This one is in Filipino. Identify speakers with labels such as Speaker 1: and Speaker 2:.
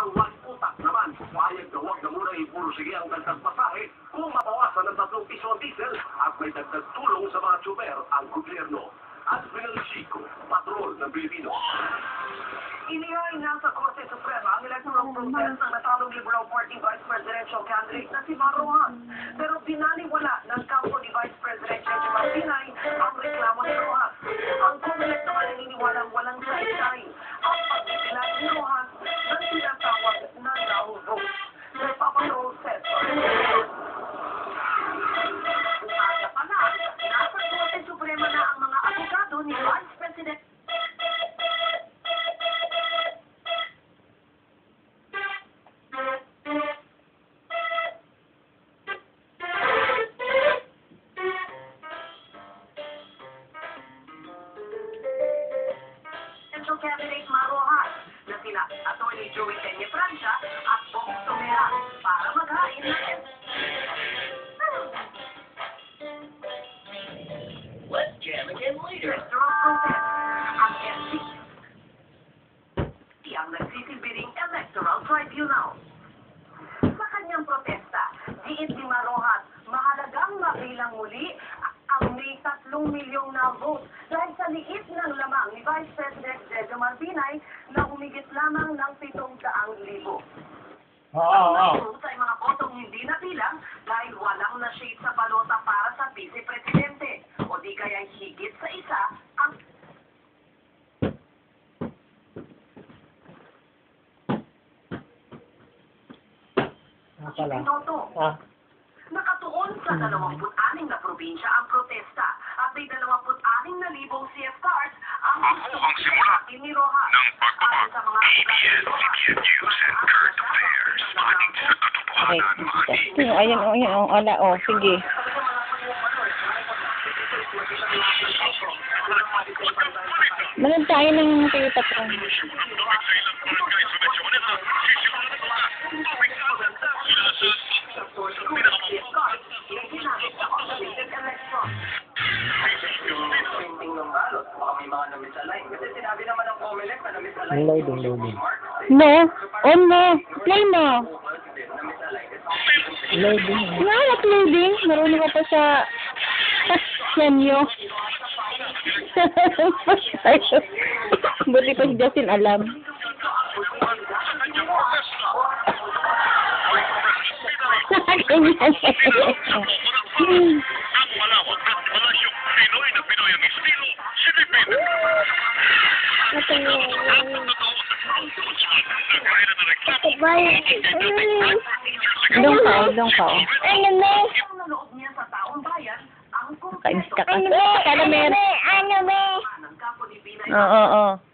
Speaker 1: Ang mag-utak naman, payag na huwag na muna ipursige ang dagdag pasahe kung mabawasan ng 3 piso ang diesel at may dagdag tulong sa mga tsuper ang gobyerno. Admiral Chico, patrol ng Pilipino. Inihay na sa Korte Suprema ang electoral protest ng natalong Liberal Party Vice Presidential candidate na si Marrohan. Pero binaliwala ng kampo ni Vice President Cheche Martinay ang reklamo ni Rojas. Ang Comelec naman naniniwalang walang saysay ang pagpipilay ni Rojas ng tinatawag na now vote. Nagpaparoon Cesar. Umaga pa na, nasa Korte Suprema na ang mga abogado ni Vice President candidate Marrohan na sila Atty. Joey Peña Francia at Bong Somera para maghain ng Let's jam again later. Electoral protest ang NCC ang nagsisilbing Electoral Tribunal. Sa kanyang protesta, diit ni Marrohan mahalagang mabilang muli ang may 3 milyong na vote dahil sa liit ng lamang ni Vice President Cheche Martinay na humigit lamang ng 700,000. Ang sa mga botong hindi nabilang dahil walang na-shade sa balota para sa Vice Presidente o di kaya higit sa isa ang Pinoto. Nakatuon sa 26 na probinsya ang protesta at may 26,000 CF cards ang
Speaker 2: Ako ang simula
Speaker 1: ni Rojas.
Speaker 2: ng pagbabag ABS-CBN News and Current Affairs. Manig sa katotohanan, manig.
Speaker 3: Ayan, ala, sige. Manan tayo ng Toyota ko. Loading. No? On mo. Play mo. Loading. Nga, loading. Marunong ka pa sa menu. Buti pa si Justin alam. Dong ka. Ano mo? Kainis ka kasi. Ano mo? Oo.